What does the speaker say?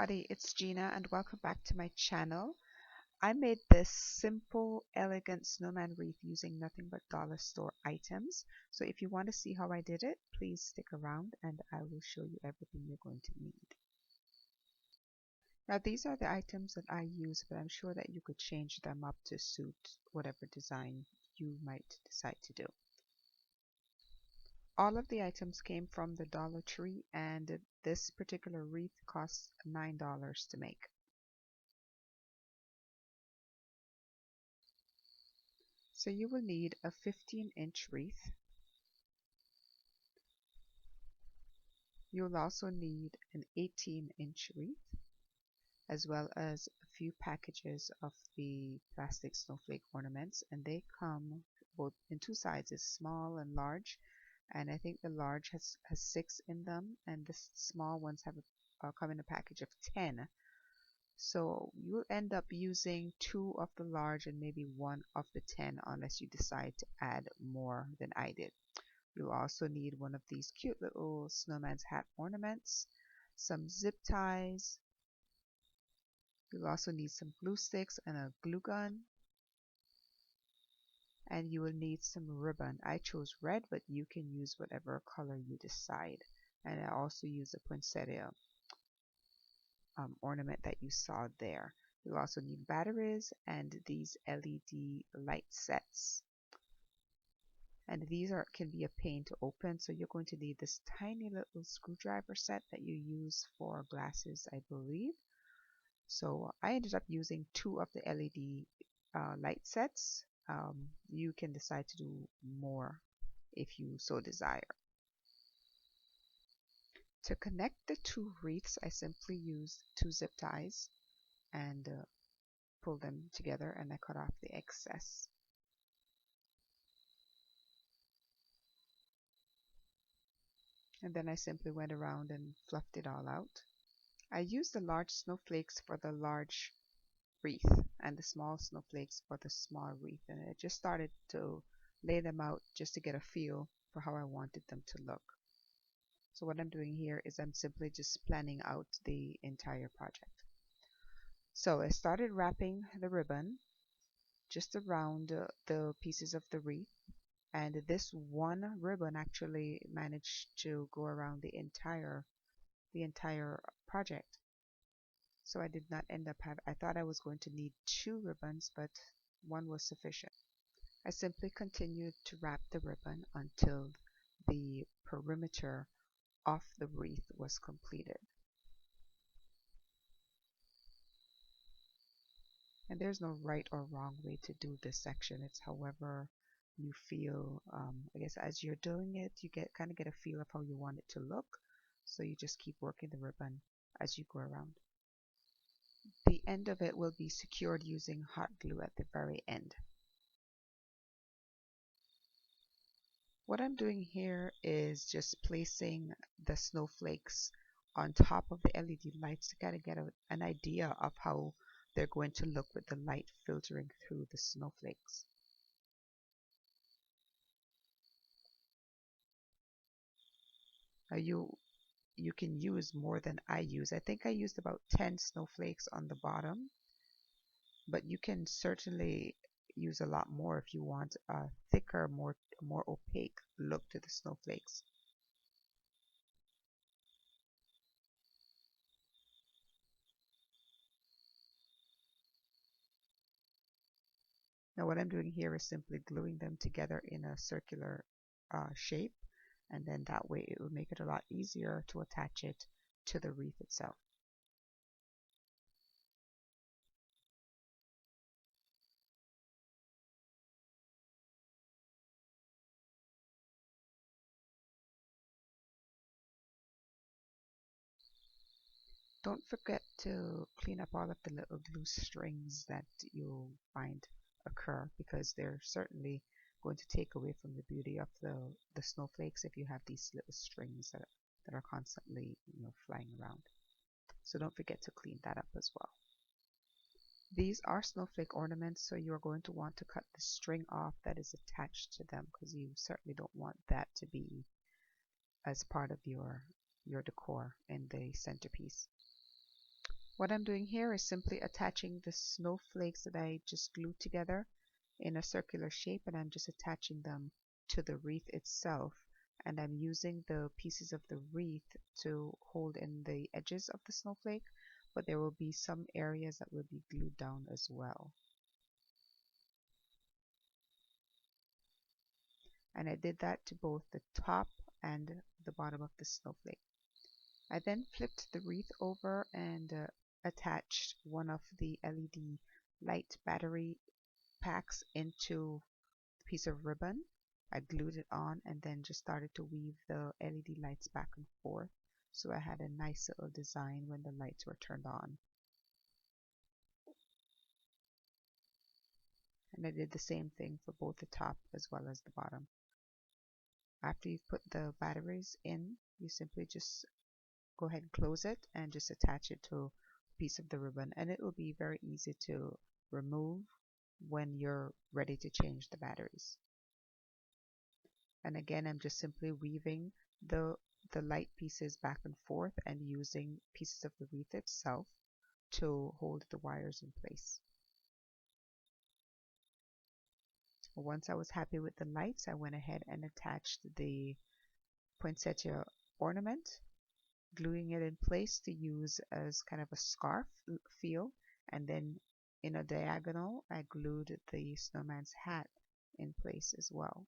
everybody, it's Gina and welcome back to my channel. I made this simple, elegant snowman wreath using nothing but dollar store items. So if you want to see how I did it, please stick around and I will show you everything you're going to need. Now these are the items that I use, but I'm sure that you could change them up to suit whatever design you might decide to do. All of the items came from the Dollar Tree, and this particular wreath costs $9 to make. So you will need a 15-inch wreath. You'll also need an 18-inch wreath, as well as a few packages of the plastic snowflake ornaments, and they come both in two sizes, small and large. And I think the large has 6 in them, and the small ones have come in a package of 10. So you'll end up using 2 of the large and maybe 1 of the 10 unless you decide to add more than I did. You'll also need one of these cute little snowman's hat ornaments, some zip ties. You'll also need some glue sticks and a glue gun. And you will need some ribbon. I chose red, but you can use whatever color you decide. And I also use a poinsettia ornament that you saw there. You'll also need batteries and these LED light sets. And these can be a pain to open, so you're going to need this tiny little screwdriver set that you use for glasses, I believe. So I ended up using 2 of the LED light sets. You can decide to do more if you so desire. To connect the 2 wreaths, I simply used 2 zip ties and pulled them together, and I cut off the excess. And then I simply went around and fluffed it all out. I used the large snowflakes for the large wreath and the small snowflakes for the small wreath, and I just started to lay them out just to get a feel for how I wanted them to look. So what I'm doing here is I'm simply just planning out the entire project. So I started wrapping the ribbon just around the pieces of the wreath, and this one ribbon actually managed to go around the entire project. So I did not end up I thought I was going to need 2 ribbons, but 1 was sufficient. I simply continued to wrap the ribbon until the perimeter of the wreath was completed. And there's no right or wrong way to do this section. It's however you feel. I guess as you're doing it, you kind of get a feel of how you want it to look. So you just keep working the ribbon as you go around. The end of it will be secured using hot glue at the very end. What I'm doing here is just placing the snowflakes on top of the LED lights to kind of get an idea of how they're going to look with the light filtering through the snowflakes. Now you can use more than I use. I think I used about 10 snowflakes on the bottom, but you can certainly use a lot more if you want a thicker, more opaque look to the snowflakes. Now what I'm doing here is simply gluing them together in a circular shape, and then that way it will make it a lot easier to attach it to the wreath itself. Don't forget to clean up all of the little loose strings that you'll find occur, because they're certainly going to take away from the beauty of the snowflakes if you have these little strings that are constantly flying around. So don't forget to clean that up as well. These are snowflake ornaments, so you're going to want to cut the string off that is attached to them, because you certainly don't want that to be as part of your decor in the centerpiece. What I'm doing here is simply attaching the snowflakes that I just glued together in a circular shape, and I'm just attaching them to the wreath itself, and I'm using the pieces of the wreath to hold in the edges of the snowflake, but there will be some areas that will be glued down as well. And I did that to both the top and the bottom of the snowflake. I then flipped the wreath over and attached one of the LED light battery packs into a piece of ribbon. I glued it on and then just started to weave the LED lights back and forth, so I had a nice little design when the lights were turned on. And I did the same thing for both the top as well as the bottom. After you've put the batteries in, you simply just go ahead and close it and just attach it to a piece of the ribbon, and it will be very easy to remove when you're ready to change the batteries. And again, I'm just simply weaving the light pieces back and forth and using pieces of the wreath itself to hold the wires in place. Once I was happy with the lights, I went ahead and attached the poinsettia ornament, gluing it in place to use as kind of a scarf feel, and then in a diagonal I glued the snowman's hat in place as well.